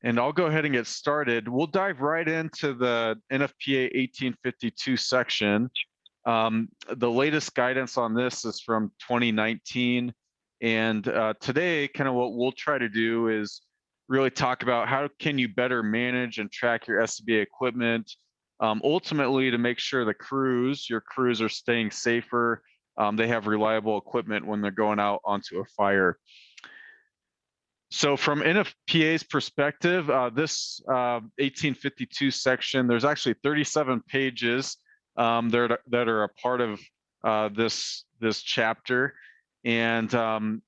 And I'll go ahead and get started. We'll dive right into the NFPA 1852 section. The latest guidance on this is from 2019. And today, kind of what we'll try to do is really talk about how can you better manage and track your SCBA equipment, ultimately to make sure your crews are staying safer, they have reliable equipment when they're going out onto a fire. So from NFPA's perspective, this 1852 section, there's actually 37 pages that are a part of this chapter. And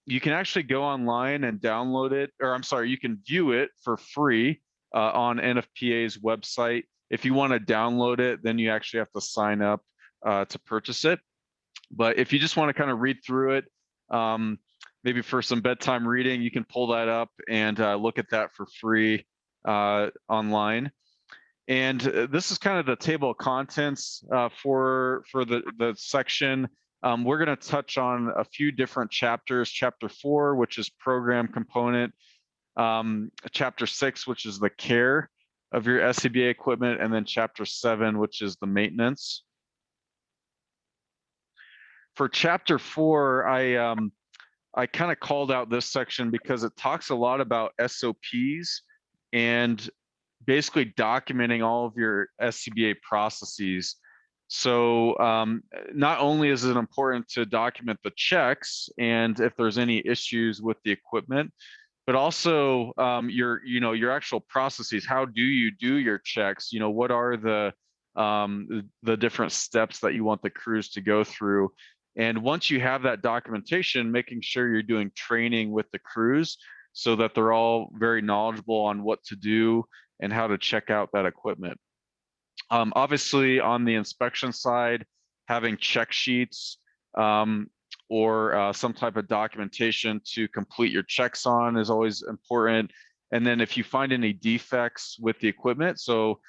you can actually go online and download it, or I'm sorry, you can view it for free on NFPA's website. If you want to download it, then you actually have to sign up to purchase it. But if you just want to kind of read through it, maybe for some bedtime reading, you can pull that up and look at that for free online. And this is kind of the table of contents for the section. We're going to touch on a few different chapters. Chapter 4, which is program component. Chapter 6, which is the care of your SCBA equipment. And then Chapter 7, which is the maintenance. For Chapter 4, I kind of called out this section because it talks a lot about SOPs and basically documenting all of your SCBA processes. So not only is it important to document the checks and if there's any issues with the equipment, but also your actual processes. How do you do your checks? What are the different steps that you want the crews to go through? And once you have that documentation, making sure you're doing training with the crews so that they're all very knowledgeable on what to do and how to check out that equipment. Obviously, on the inspection side, having check sheets or some type of documentation to complete your checks on is always important. And then if you find any defects with the equipment, so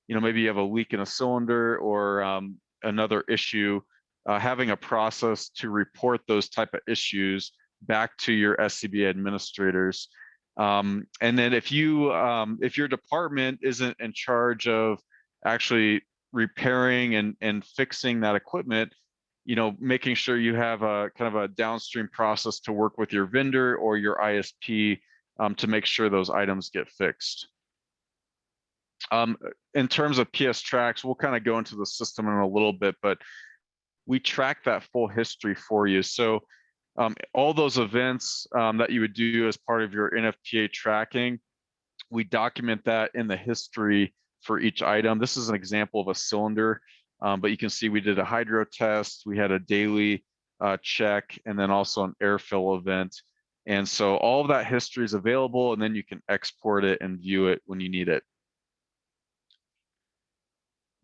maybe you have a leak in a cylinder or another issue, having a process to report those type of issues back to your SCBA administrators. And then if your department isn't in charge of actually repairing and fixing that equipment, making sure you have a kind of a downstream process to work with your vendor or your ISP to make sure those items get fixed. In terms of PSTrax, we'll kind of go into the system in a little bit, but we track that full history for you. So all those events that you would do as part of your NFPA tracking, we document that in the history for each item. This is an example of a cylinder, but you can see we did a hydro test, we had a daily check, and then also an air fill event. And so all of that history is available, and then you can export it and view it when you need it.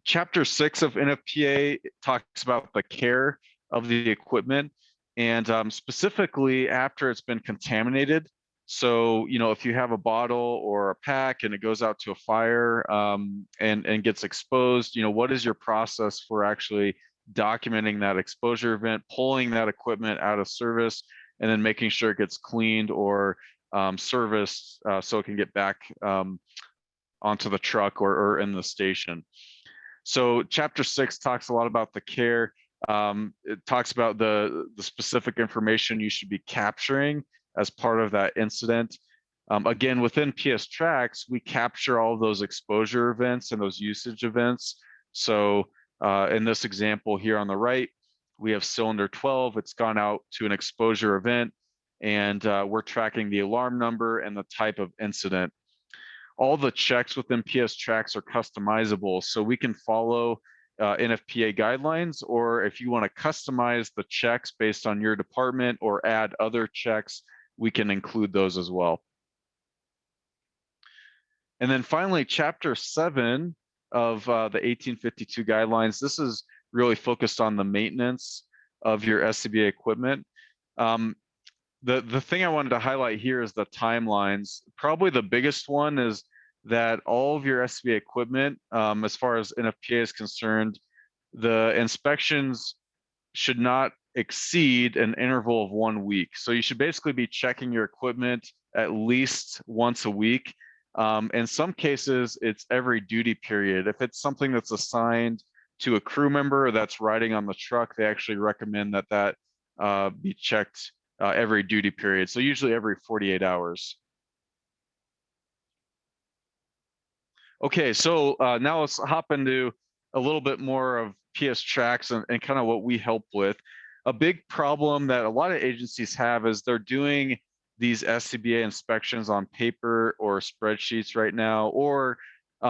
Chapter 6 of NFPA talks about the care of the equipment, and specifically after it's been contaminated. So, if you have a bottle or a pack and it goes out to a fire and gets exposed, what is your process for actually documenting that exposure event, pulling that equipment out of service, and then making sure it gets cleaned or serviced so it can get back onto the truck or in the station. So Chapter 6 talks a lot about the care. It talks about the specific information you should be capturing as part of that incident. Again, within PSTrax, we capture all of those exposure events and those usage events. So in this example here on the right, we have cylinder 12. It's gone out to an exposure event, and we're tracking the alarm number and the type of incident. All the checks within PSTrax are customizable, so we can follow NFPA guidelines, or if you want to customize the checks based on your department or add other checks, we can include those as well. And then finally, Chapter 7 of the 1852 guidelines, this is really focused on the maintenance of your SCBA equipment. The thing I wanted to highlight here is the timelines. Probably the biggest one is that all of your SCBA equipment, as far as NFPA is concerned, the inspections should not exceed an interval of 1 week. So you should basically be checking your equipment at least once a week. In some cases, it's every duty period. If it's something that's assigned to a crew member that's riding on the truck, they actually recommend that be checked every duty period. So usually every 48 hours. Okay, so now let's hop into a little bit more of PSTrax and kind of what we help with. A big problem that a lot of agencies have is they're doing these SCBA inspections on paper or spreadsheets right now, or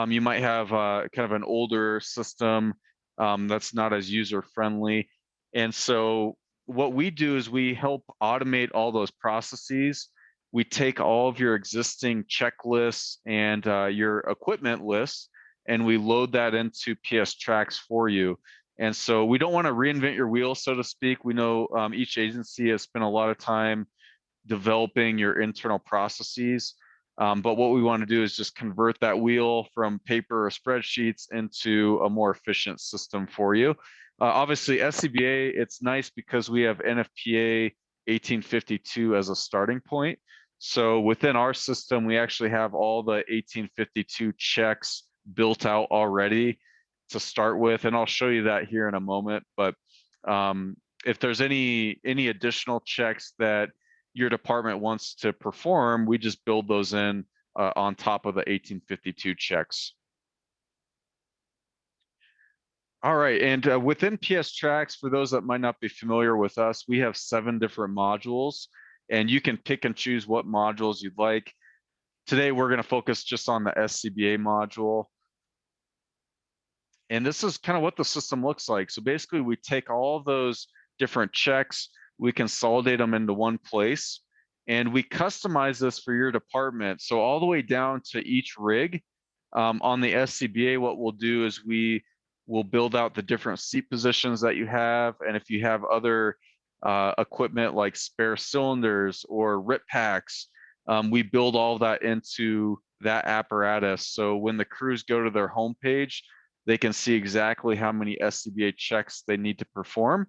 you might have kind of an older system that's not as user friendly. And so what we do is we help automate all those processes. We take all of your existing checklists and your equipment lists, and we load that into PSTrax for you. And so we don't want to reinvent your wheel, so to speak. We know each agency has spent a lot of time developing your internal processes. But what we want to do is just convert that wheel from paper or spreadsheets into a more efficient system for you. Obviously, SCBA, it's nice because we have NFPA 1852 as a starting point. So within our system, we actually have all the 1852 checks built out already to start with, and I'll show you that here in a moment. But if there's any additional checks that your department wants to perform, we just build those in on top of the 1852 checks. All right, and within PSTrax, for those that might not be familiar with us, we have 7 different modules, and you can pick and choose what modules you'd like. Today, we're going to focus just on the SCBA module. And this is kind of what the system looks like. So basically, we take all those different checks, we consolidate them into one place, and we customize this for your department. So all the way down to each rig. On the SCBA, what we'll do is we will build out the different seat positions that you have. And if you have other equipment like spare cylinders or RIP packs, we build all that into that apparatus. So when the crews go to their homepage, they can see exactly how many SCBA checks they need to perform,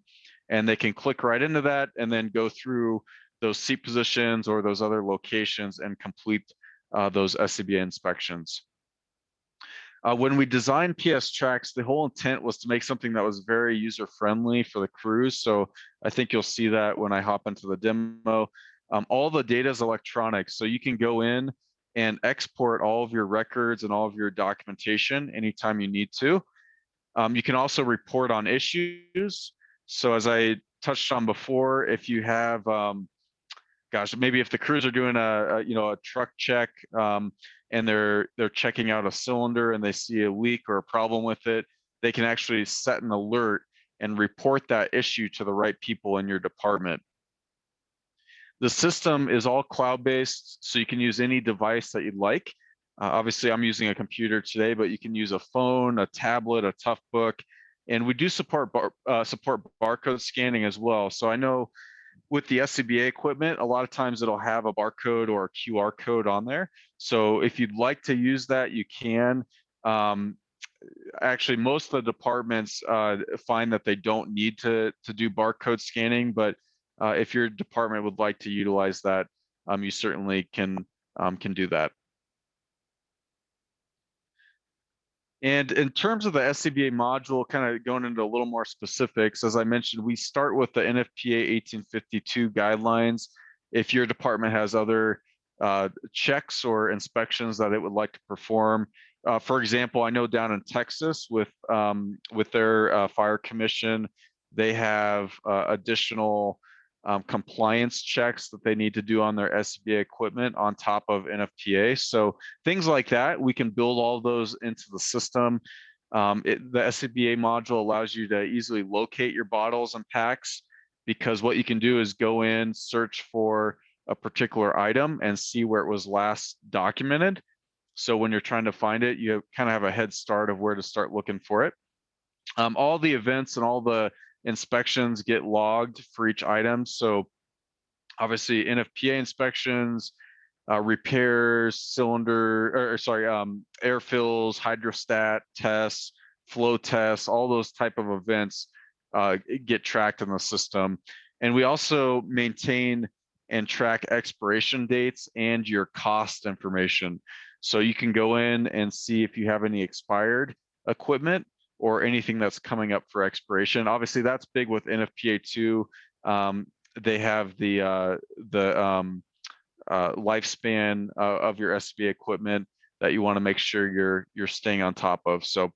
and they can click right into that and then go through those seat positions or those other locations and complete those SCBA inspections. When we designed PSTrax, the whole intent was to make something that was very user-friendly for the crews. So I think you'll see that when I hop into the demo. All the data is electronic, so you can go in and export all of your records and all of your documentation anytime you need to. You can also report on issues. So as I touched on before, if you have, maybe if the crews are doing a truck check and they're checking out a cylinder and they see a leak or a problem with it, they can actually set an alert and report that issue to the right people in your department. The system is all cloud-based, so you can use any device that you'd like. Obviously, I'm using a computer today, but you can use a phone, a tablet, a Toughbook, and we do support barcode scanning as well. So I know with the SCBA equipment, a lot of times it'll have a barcode or a QR code on there. So if you'd like to use that, you can. Actually, most of the departments find that they don't need to do barcode scanning, but if your department would like to utilize that, you certainly can do that. And in terms of the SCBA module, kind of going into a little more specifics, as I mentioned, we start with the NFPA 1852 guidelines. If your department has other checks or inspections that it would like to perform, for example, I know down in Texas with their fire commission, they have additional compliance checks that they need to do on their SCBA equipment on top of NFPA. So things like that, we can build all those into the system. The SCBA module allows you to easily locate your bottles and packs, because what you can do is go in, search for a particular item and see where it was last documented. So when you're trying to find it, you kind of have a head start of where to start looking for it. All the events and all the inspections get logged for each item. So obviously NFPA inspections, repairs, air fills, hydrostat tests, flow tests, all those type of events get tracked in the system. And we also maintain and track expiration dates and your cost information. So you can go in and see if you have any expired equipment or anything that's coming up for expiration. Obviously, that's big with NFPA 2. They have the lifespan of your SCBA equipment that you want to make sure you're staying on top of. So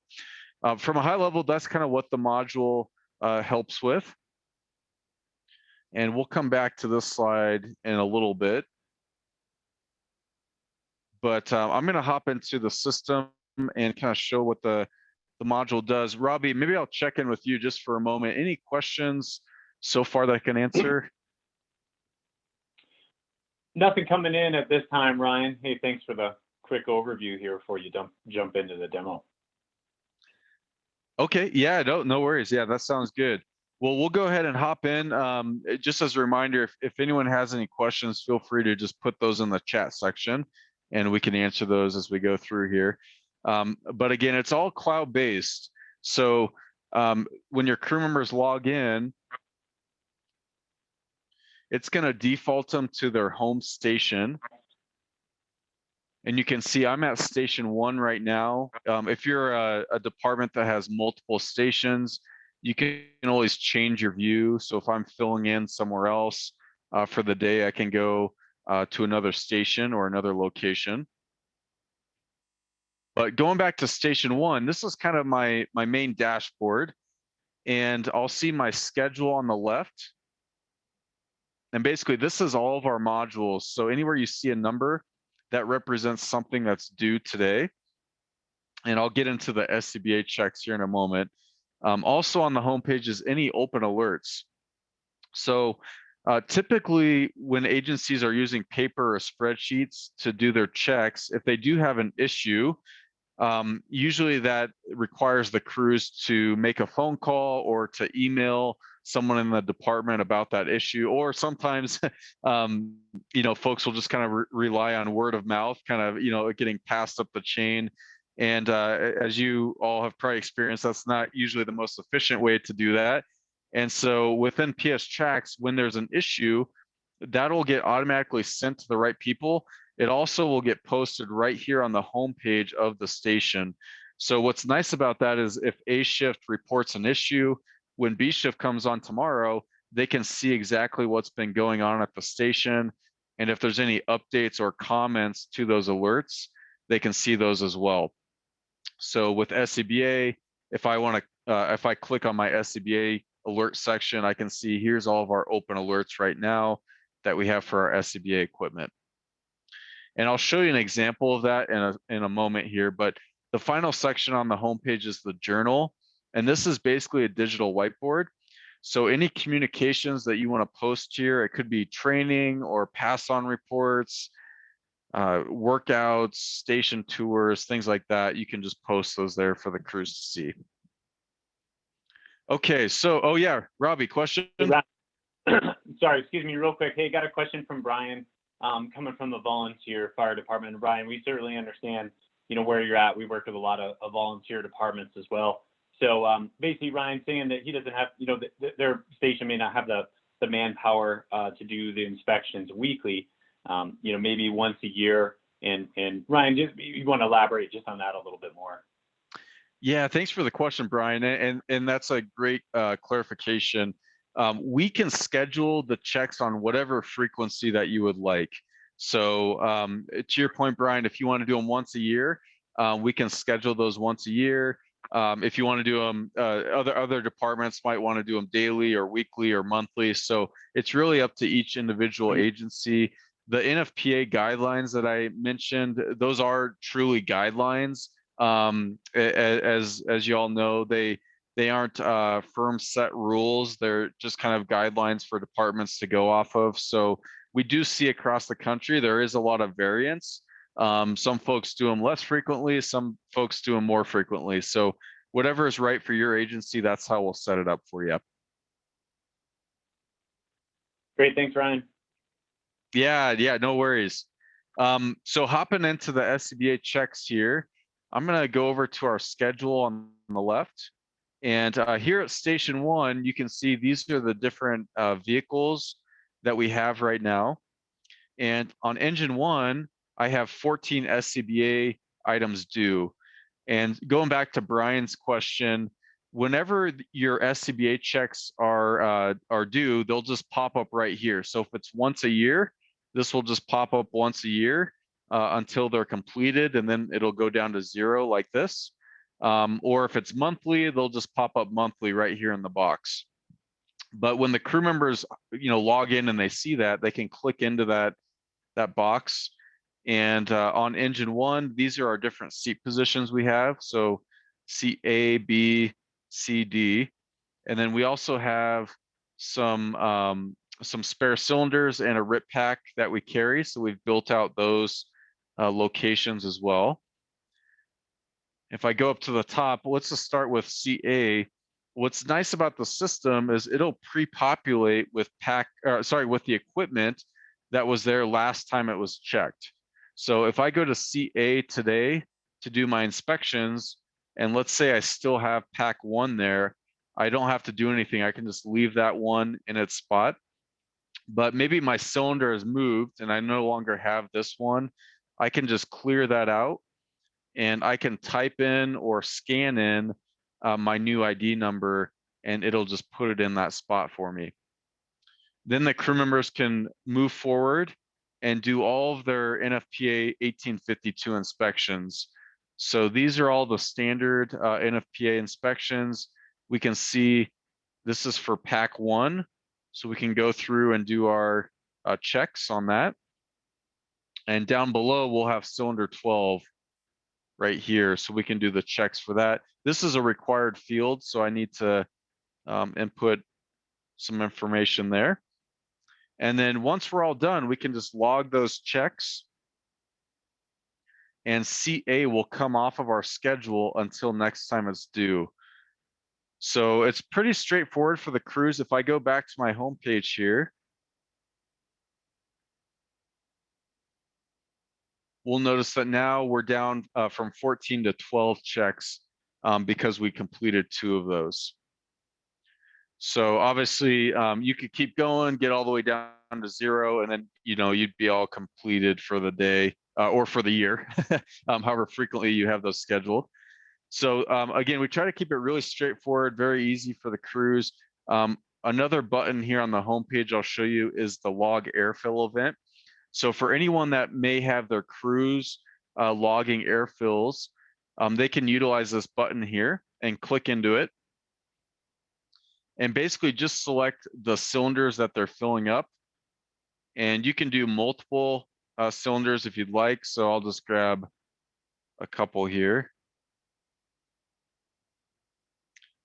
from a high level, that's kind of what the module helps with. And we'll come back to this slide in a little bit. But I'm going to hop into the system and kind of show what the module does. Robbie, maybe I'll check in with you just for a moment. Any questions so far that I can answer? Nothing coming in at this time, Ryan. Hey, thanks for the quick overview here before you jump into the demo. Okay, yeah, no worries. Yeah, that sounds good. Well, we'll go ahead and hop in. Just as a reminder, if anyone has any questions, feel free to just put those in the chat section and we can answer those as we go through here. But again, it's all cloud-based. So when your crew members log in, it's going to default them to their home station. And you can see I'm at station 1 right now. If you're a department that has multiple stations, you can always change your view. So if I'm filling in somewhere else for the day, I can go to another station or another location. But going back to station 1, this is kind of my main dashboard. And I'll see my schedule on the left. And basically, this is all of our modules. So anywhere you see a number, that represents something that's due today. And I'll get into the Scba checks here in a moment. Also on the homepage is any open alerts. So typically when agencies are using paper or spreadsheets to do their checks, if they do have an issue, usually that requires the crews to make a phone call or to email someone in the department about that issue, or sometimes folks will just kind of rely on word of mouth, kind of getting passed up the chain. And as you all have probably experienced, that's not usually the most efficient way to do that. And so within PSTrax, when there's an issue, that'll get automatically sent to the right people. It also will get posted right here on the home page of the station. So what's nice about that is if A shift reports an issue, when B shift comes on tomorrow, they can see exactly what's been going on at the station. And if there's any updates or comments to those alerts, they can see those as well. So with Scba, if I click on my Scba alert section, I can see here's all of our open alerts right now that we have for our Scba equipment. And I'll show you an example of that in a moment here, but the final section on the homepage is the journal. And this is basically a digital whiteboard. So any communications that you want to post here, it could be training or pass on reports, workouts, station tours, things like that. You can just post those there for the crews to see. Okay, so, oh yeah, Robbie, question? Sorry, excuse me, real quick. Hey, got a question from Brian, coming from the volunteer fire department. And Brian, we certainly understand, where you're at. We work with a lot of volunteer departments as well. So basically, Ryan's saying that he doesn't have, their station may not have the manpower to do the inspections weekly, maybe once a year. And Ryan, you want to elaborate just on that a little bit more? Yeah, thanks for the question, Brian. And that's a great clarification. We can schedule the checks on whatever frequency that you would like. So to your point, Brian, if you want to do them once a year, we can schedule those once a year. If you want to do them, other departments might want to do them daily or weekly or monthly. So it's really up to each individual agency. The Nfpa guidelines that I mentioned, those are truly guidelines. As you all know, they aren't firm set rules. They're just kind of guidelines for departments to go off of. So we do see across the country, there is a lot of variance. Some folks do them less frequently, some folks do them more frequently. So whatever is right for your agency, that's how we'll set it up for you. Great, thanks, Ryan. Yeah, no worries. So hopping into the Scba checks here, I'm gonna go over to our schedule on the left. And here at Station 1, you can see these are the different vehicles that we have right now. And on Engine 1, I have 14 SCBA items due. And going back to Brian's question, whenever your SCBA checks are due, they'll just pop up right here. So if it's once a year, this will just pop up once a year until they're completed, and then it'll go down to 0 like this. Or if it's monthly, they'll just pop up monthly right here in the box. But when the crew members, log in and they see that, they can click into that box. And on engine 1, these are our different seat positions we have. So seat A, B, C, D. And then we also have some spare cylinders and a rip pack that we carry. So we've built out those locations as well. If I go up to the top, let's just start with seat A. What's nice about the system is it'll pre-populate with with the equipment that was there last time it was checked. So if I go to seat A today to do my inspections, and let's say I still have pack 1 there, I don't have to do anything. I can just leave that one in its spot. But maybe my cylinder has moved and I no longer have this one. I can just clear that out, and I can type in or scan in my new ID number, and it'll just put it in that spot for me. Then the crew members can move forward and do all of their NFPA 1852 inspections. So these are all the standard NFPA inspections. We can see this is for pack 1. So we can go through and do our checks on that. And down below, we'll have cylinder 12 right here. So we can do the checks for that. This is a required field, so I need to input some information there. And then once we're all done, we can just log those checks, and CA will come off of our schedule until next time it's due. So it's pretty straightforward for the crews. If I go back to my homepage here, we'll notice that now we're down from 14 to 12 checks because we completed 2 of those. So obviously you could keep going, get all the way down to 0, and then you'd be all completed for the day or for the year, however frequently you have those scheduled. So again, we try to keep it really straightforward, very easy for the crews. Another button here on the homepage I'll show you is the log airfill event. So for anyone that may have their crews logging air fills, they can utilize this button here and click into it. And basically just select the cylinders that they're filling up. And you can do multiple cylinders if you'd like. So I'll just grab a couple here.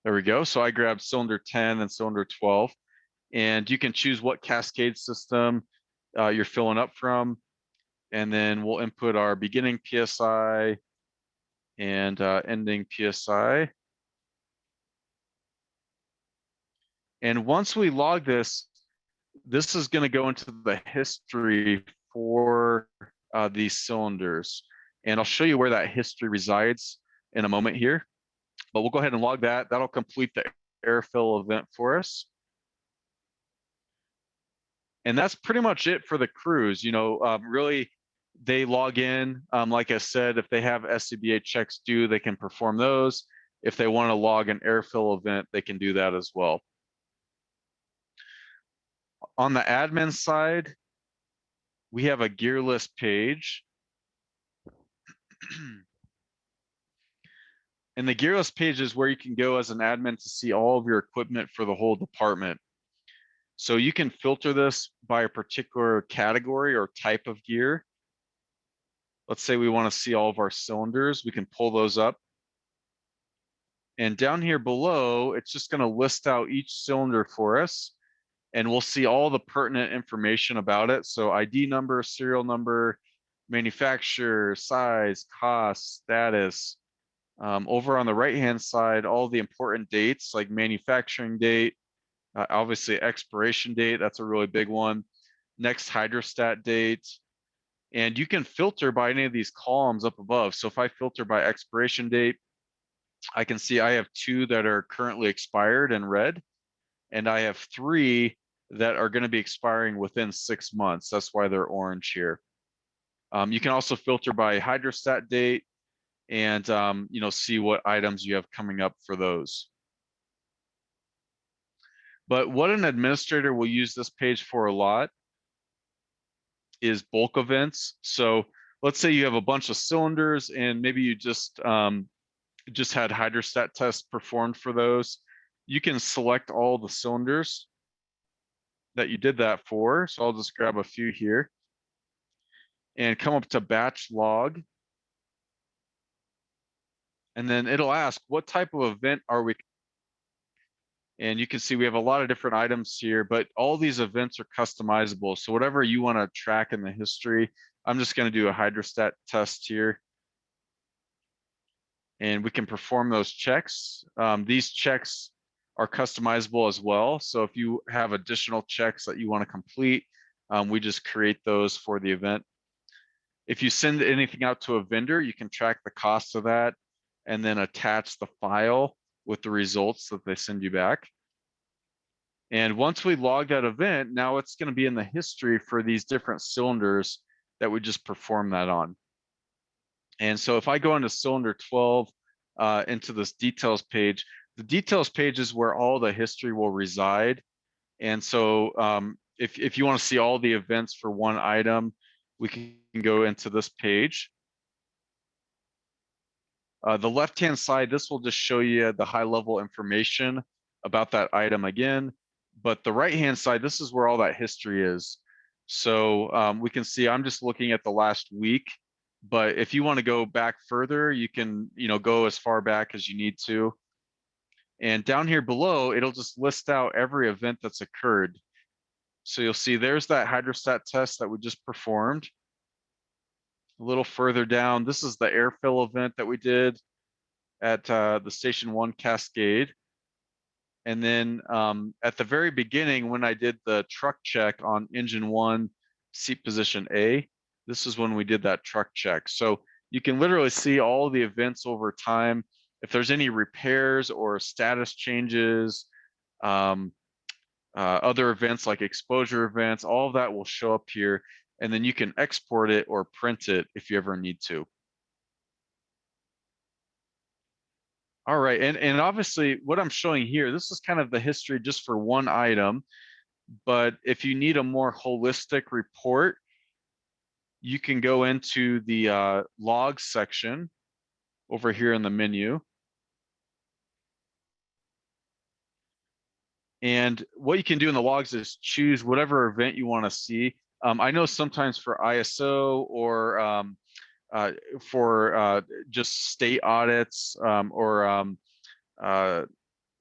There we go. So I grabbed cylinder 10 and cylinder 12. And you can choose what cascade system you're filling up from. And then we'll input our beginning PSI and ending PSI. And once we log this, this is going to go into the history for these cylinders. And I'll show you where that history resides in a moment here. But we'll go ahead and log that. That'll complete the airfill event for us. And that's pretty much it for the crews. Really, they log in. Like I said, if they have SCBA checks due, they can perform those. If they want to log an airfill event, they can do that as well. On the admin side, we have a gear list page. And the gear list page is where you can go as an admin to see all of your equipment for the whole department. So you can filter this by a particular category or type of gear. Let's say we want to see all of our cylinders. We can pull those up. And down here below, it's just going to list out each cylinder for us. And we'll see all the pertinent information about it. So ID number, serial number, manufacturer, size, cost, status. Over on the right-hand side, all the important dates like manufacturing date, obviously expiration date, that's a really big one. Next hydrostat date. And you can filter by any of these columns up above. So if I filter by expiration date, I can see I have 2 that are currently expired in red, and I have 3 that are going to be expiring within 6 months. That's why they're orange here. You can also filter by hydrostat date and see what items you have coming up for those. But what an administrator will use this page for a lot is bulk events. So let's say you have a bunch of cylinders and maybe you just had hydrostat tests performed for those. You can select all the cylinders that you did that for. So I'll just grab a few here and come up to batch log. And then it'll ask, what type of event are we? And you can see we have a lot of different items here, but all these events are customizable. So whatever you want to track in the history, I'm just going to do a hydrostat test here. And we can perform those checks. These checks are customizable as well. So if you have additional checks that you want to complete, we just create those for the event. If you send anything out to a vendor, you can track the cost of that and then attach the file with the results that they send you back. And once we log that event, now it's going to be in the history for these different cylinders that we just performed that on. And so if I go into cylinder 12, into this details page, the details page is where all the history will reside. And so if you want to see all the events for one item, we can go into this page. The left-hand side, this will just show you the high-level information about that item again. But the right-hand side, this is where all that history is. So we can see I'm just looking at the last week. But if you want to go back further, you can go as far back as you need to. And down here below, it'll just list out every event that's occurred. So you'll see there's that hydrostat test that we just performed. A little further down, this is the air fill event that we did at the Station 1 Cascade. And then at the very beginning, when I did the truck check on engine 1, seat position A, this is when we did that truck check. So you can literally see all the events over time. If there's any repairs or status changes, other events like exposure events, all of that will show up here. And then you can export it or print it if you ever need to. All right, and obviously what I'm showing here, this is kind of the history just for one item, but if you need a more holistic report, you can go into the logs section over here in the menu. And what you can do in the logs is choose whatever event you want to see. I know sometimes for ISO or for just state audits or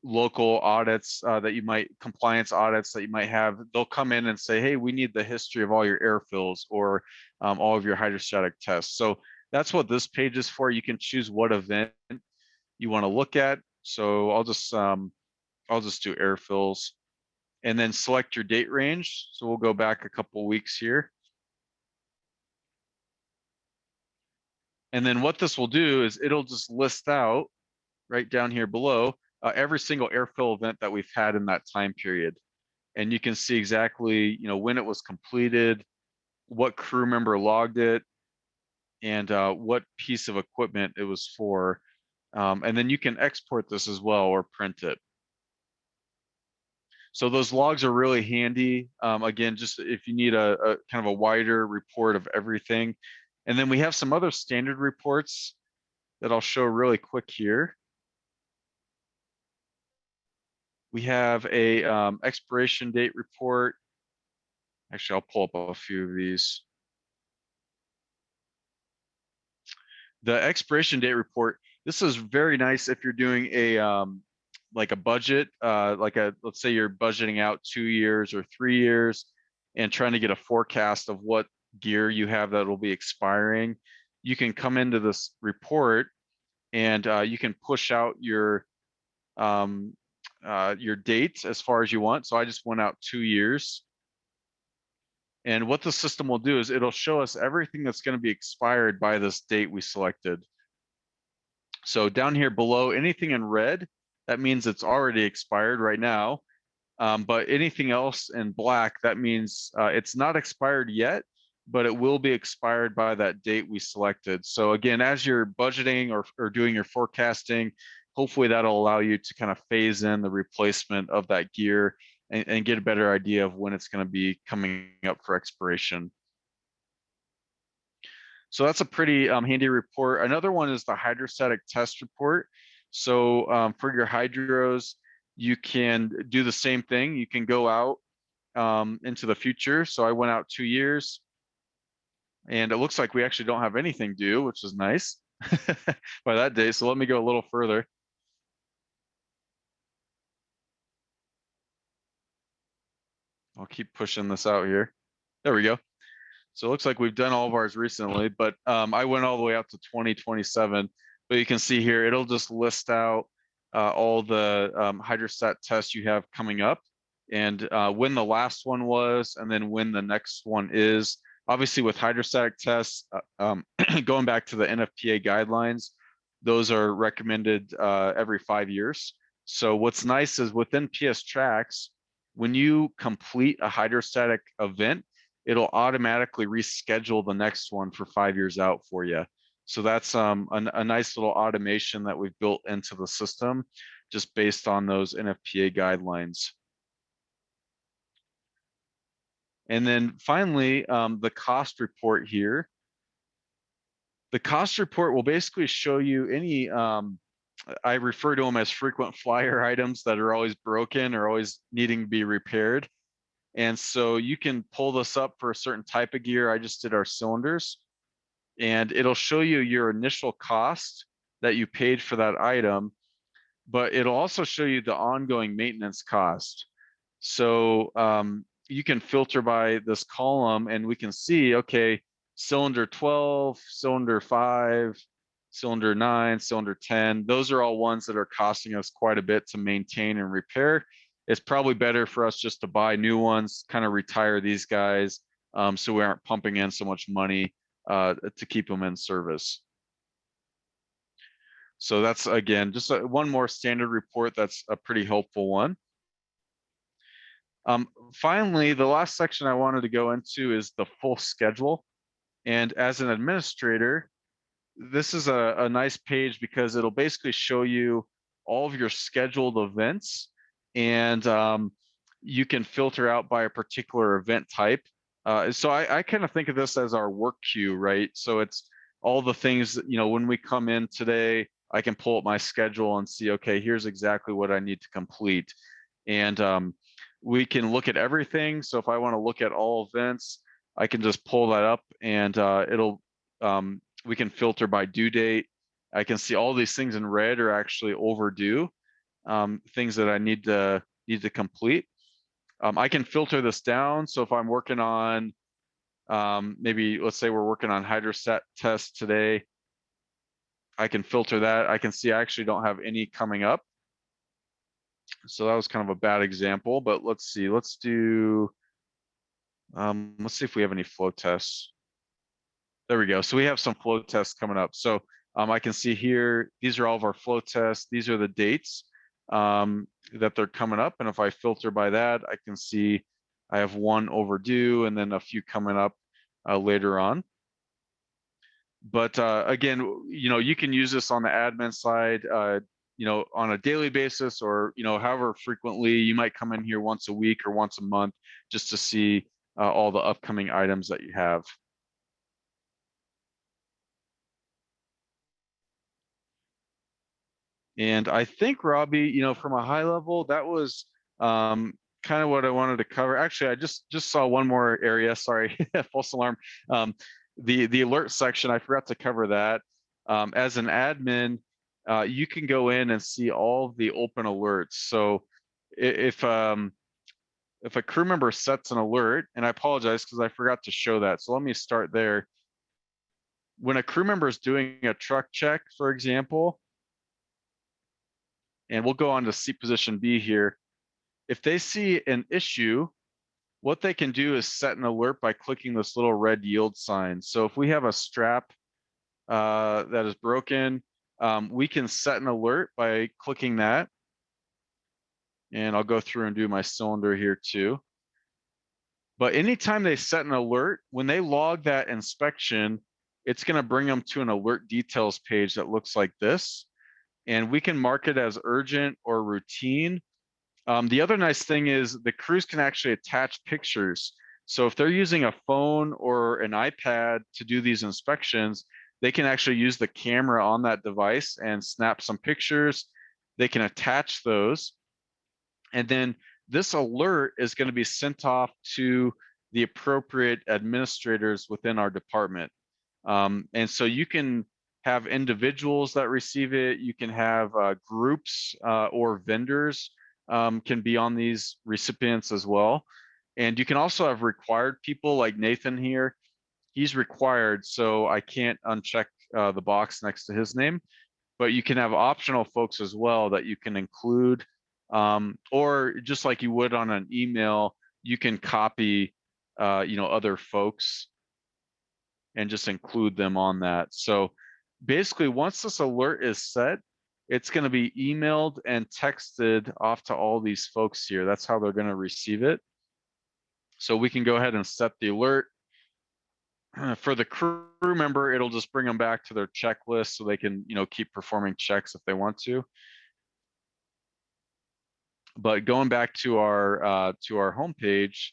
local audits that you might, compliance audits that you might have, they'll come in and say, hey, we need the history of all your air fills or all of your hydrostatic tests. So that's what this page is for. You can choose what event you want to look at. So I'll just do air fills and then select your date range. So we'll go back a couple weeks here. And then what this will do is it'll just list out right down here below every single airfill event that we've had in that time period. And you can see exactly, when it was completed, what crew member logged it, and what piece of equipment it was for. And then you can export this as well or print it. So those logs are really handy. Again, just if you need a kind of a wider report of everything. And then we have some other standard reports that I'll show really quick here. We have a expiration date report. Actually, I'll pull up a few of these. The expiration date report, this is very nice if you're doing a like a budget, let's say you're budgeting out 2 years or 3 years and trying to get a forecast of what gear you have that will be expiring. You can come into this report and you can push out your dates as far as you want. So I just went out 2 years. And what the system will do is it'll show us everything that's going to be expired by this date we selected. So down here below, anything in red, that means it's already expired right now. But anything else in black, that means it's not expired yet, but it will be expired by that date we selected. So again, as you're budgeting or doing your forecasting, hopefully that'll allow you to kind of phase in the replacement of that gear and get a better idea of when it's going to be coming up for expiration. So that's a pretty handy report. Another one is the hydrostatic test report. So for your hydros, you can do the same thing. You can go out into the future. So I went out 2 years, and it looks like we actually don't have anything due, which is nice by that date. So let me go a little further. I'll keep pushing this out here. There we go. So it looks like we've done all of ours recently, but I went all the way out to 2027. But you can see here, it'll just list out all the hydrostat tests you have coming up, and when the last one was, and then when the next one is. Obviously, with hydrostatic tests, going back to the Nfpa guidelines, those are recommended every 5 years. So what's nice is within PSTrax, when you complete a hydrostatic event, it'll automatically reschedule the next one for 5 years out for you. So that's a nice little automation that we've built into the system just based on those Nfpa guidelines. And then finally, the cost report here. The cost report will basically show you any, I refer to them as frequent flyer items that are always broken or always needing to be repaired. And so you can pull this up for a certain type of gear. I just did our cylinders, and it'll show you your initial cost that you paid for that item, but it'll also show you the ongoing maintenance cost. So you can filter by this column, and we can see, okay, cylinder 12, cylinder 5, cylinder 9, cylinder 10, those are all ones that are costing us quite a bit to maintain and repair. It's probably better for us just to buy new ones, kind of retire these guys, so we aren't pumping in so much money to keep them in service. So that's, again, just one more standard report that's a pretty helpful one. Finally, the last section I wanted to go into is the full schedule. And as an administrator, this is a nice page because it'll basically show you all of your scheduled events, and you can filter out by a particular event type. So I kind of think of this as our work queue, right? So it's all the things that, when we come in today, I can pull up my schedule and see, okay, here's exactly what I need to complete. And we can look at everything. So if I want to look at all events, I can just pull that up, and it'll we can filter by due date. I can see all these things in red are actually overdue, things that I need to complete. I can filter this down. So if I'm working on, maybe let's say we're working on hydrostat test today, I can filter that. I can see I actually don't have any coming up. So that was kind of a bad example, but let's see. Let's do, let's see if we have any flow tests. There we go. So we have some flow tests coming up. So I can see here, these are all of our flow tests. These are the dates that they're coming up. And if I filter by that, I can see I have one overdue and then a few coming up later on. But again, you can use this on the admin side, on a daily basis, or, however frequently. You might come in here once a week or once a month just to see all the upcoming items that you have. And I think, Robbie, from a high level, that was kind of what I wanted to cover. Actually, I just saw one more area. Sorry, false alarm. The alert section, I forgot to cover that. As an admin, you can go in and see all of the open alerts. So if a crew member sets an alert, and I apologize because I forgot to show that. So let me start there. When a crew member is doing a truck check, for example, and we'll go on to seat position B here. If they see an issue, what they can do is set an alert by clicking this little red yield sign. So if we have a strap that is broken, we can set an alert by clicking that. And I'll go through and do my cylinder here too. But anytime they set an alert, when they log that inspection, it's going to bring them to an alert details page that looks like this. And we can mark it as urgent or routine. The other nice thing is the crews can actually attach pictures. So if they're using a phone or an iPad to do these inspections, they can actually use the camera on that device and snap some pictures. They can attach those. And then this alert is going to be sent off to the appropriate administrators within our department. And so you can have individuals that receive it. You can have groups or vendors can be on these recipients as well. And you can also have required people like Nathan here. He's required, so I can't uncheck the box next to his name. But you can have optional folks as well that you can include, or just like you would on an email, you can copy, other folks and just include them on that. So basically, once this alert is set, it's going to be emailed and texted off to all these folks here. That's how they're going to receive it. So we can go ahead and set the alert. For the crew member, it'll just bring them back to their checklist so they can, keep performing checks if they want to. But going back to our homepage,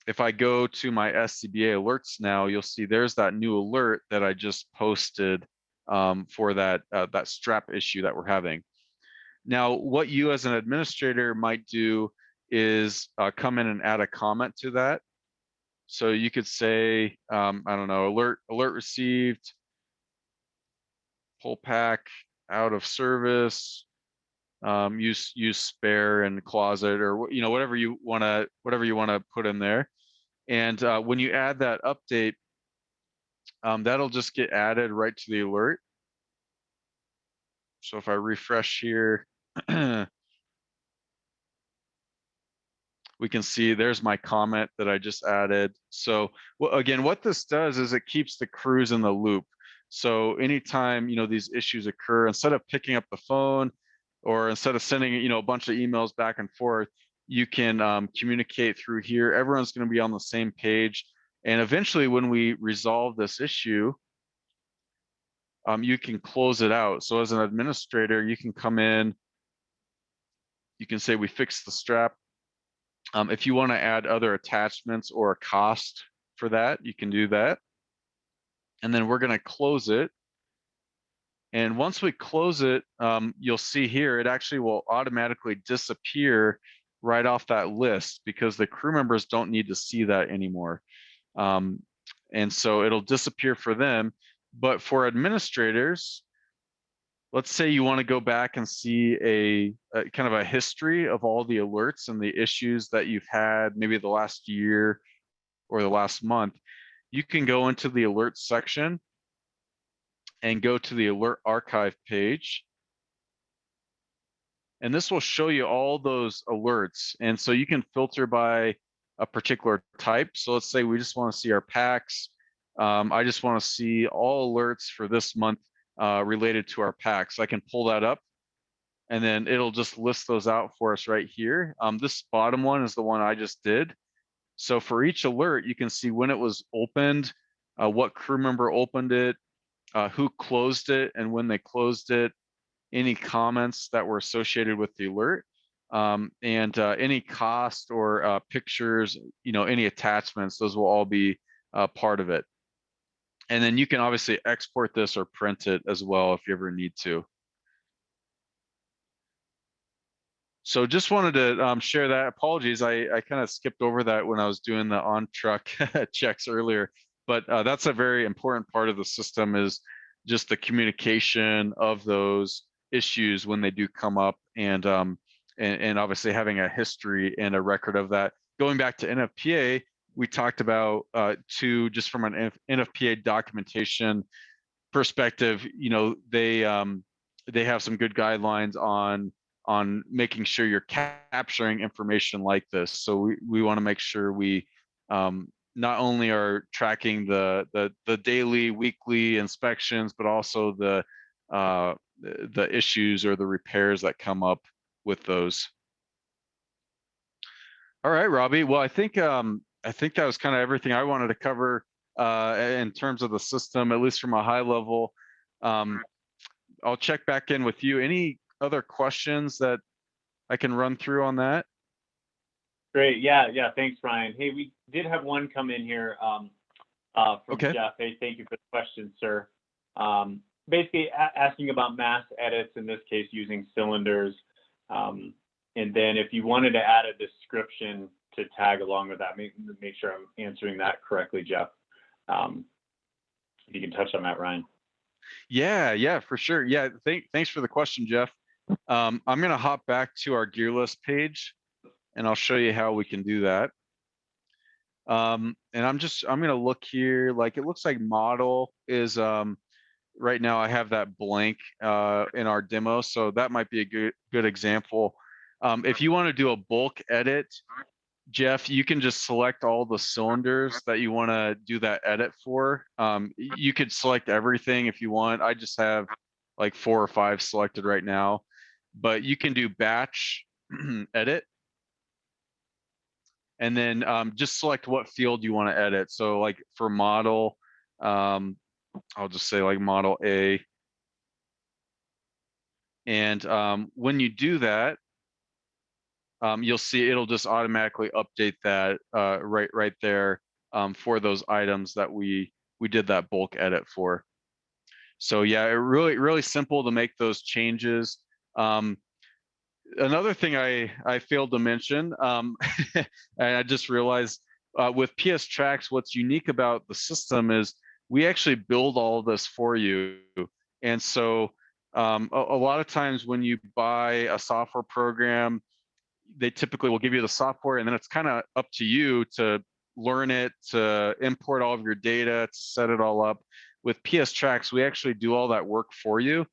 if I go to my SCBA alerts now, you'll see there's that new alert that I just posted for that strap issue that we're having. Now, what you as an administrator might do is come in and add a comment to that. So you could say, I don't know, alert received, pull pack out of service, use spare in the closet, or whatever you want to put in there. And when you add that update, that'll just get added right to the alert. So if I refresh here, we can see there's my comment that I just added. So again, what this does is it keeps the crews in the loop. So anytime, these issues occur, instead of picking up the phone or instead of sending, a bunch of emails back and forth, you can communicate through here. Everyone's going to be on the same page. And eventually when we resolve this issue, you can close it out. So as an administrator, you can come in, you can say we fixed the strap. If you want to add other attachments or a cost for that, you can do that. And then we're going to close it. And once we close it, you'll see here, it actually will automatically disappear right off that list because the crew members don't need to see that anymore. And so it'll disappear for them. But for administrators, let's say you want to go back and see a kind of a history of all the alerts and the issues that you've had maybe the last year or the last month. You can go into the alert section and go to the alert archive page. And this will show you all those alerts. And so you can filter by a particular type. So let's say we just want to see our packs. I just want to see all alerts for this month related to our packs. I can pull that up and then it'll just list those out for us right here. This bottom one is the one I just did. So for each alert, you can see when it was opened, what crew member opened it, who closed it and when they closed it, any comments that were associated with the alert, and any cost or pictures, any attachments, those will all be part of it. And then you can obviously export this or print it as well if you ever need to. So just wanted to share that. Apologies, I kind of skipped over that when I was doing the on-truck checks earlier, but that's a very important part of the system, is just the communication of those issues when they do come up, and obviously having a history and a record of that. Going back to NFPA, we talked about just from an NFPA documentation perspective, they have some good guidelines on making sure you're capturing information like this. So we want to make sure we not only are tracking the daily, weekly inspections, but also the issues or the repairs that come up with those. All right, Robbie. Well, I think that was kind of everything I wanted to cover in terms of the system, at least from a high level. Um, I'll check back in with you. Any other questions that I can run through on that? Great. Yeah, yeah. Thanks, Ryan. Hey, we did have one come in here from Okay. Jeff. Hey, thank you for the question, sir. Basically asking about mass edits, in this case, using cylinders. And then if you wanted to add a description to tag along with that, make sure I'm answering that correctly, Jeff. If you can touch on that, Ryan. Yeah, for sure. Yeah, thanks for the question, Jeff. I'm gonna hop back to our gear list page and I'll show you how we can do that. And I'm gonna look here, like it looks like model is right now I have that blank in our demo, so that might be a good example. If you want to do a bulk edit, Jeff, you can just select all the cylinders that you want to do that edit for. You could select everything if you want. I just have like 4 or 5 selected right now, but you can do batch edit and then just select what field you want to edit. So like for model, I'll just say like model A. And when you do that, you'll see it'll just automatically update that right there for those items that we did that bulk edit for. So yeah, really simple to make those changes. Another thing I failed to mention, and I just realized with PSTrax, what's unique about the system is we actually build all of this for you. And so a lot of times when you buy a software program, they typically will give you the software and then it's kind of up to you to learn it, to import all of your data, to set it all up. With PSTrax, we actually do all that work for you.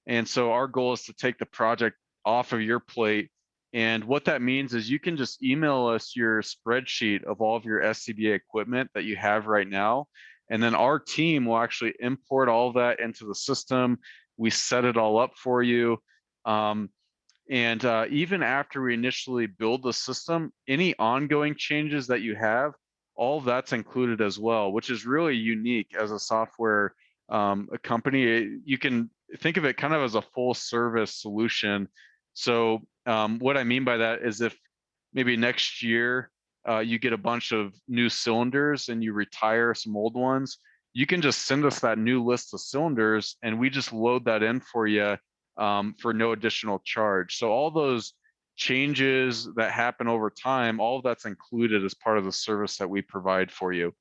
And so our goal is to take the project off of your plate. And what that means is you can just email us your spreadsheet of all of your SCBA equipment that you have right now. And then our team will actually import all of that into the system. We set it all up for you. And even after we initially build the system, any ongoing changes that you have, all of that's included as well, which is really unique as a software a company. You can think of it kind of as a full service solution. So what I mean by that is if maybe next year you get a bunch of new cylinders and you retire some old ones, you can just send us that new list of cylinders and we just load that in for you for no additional charge. So all those changes that happen over time, all of that's included as part of the service that we provide for you.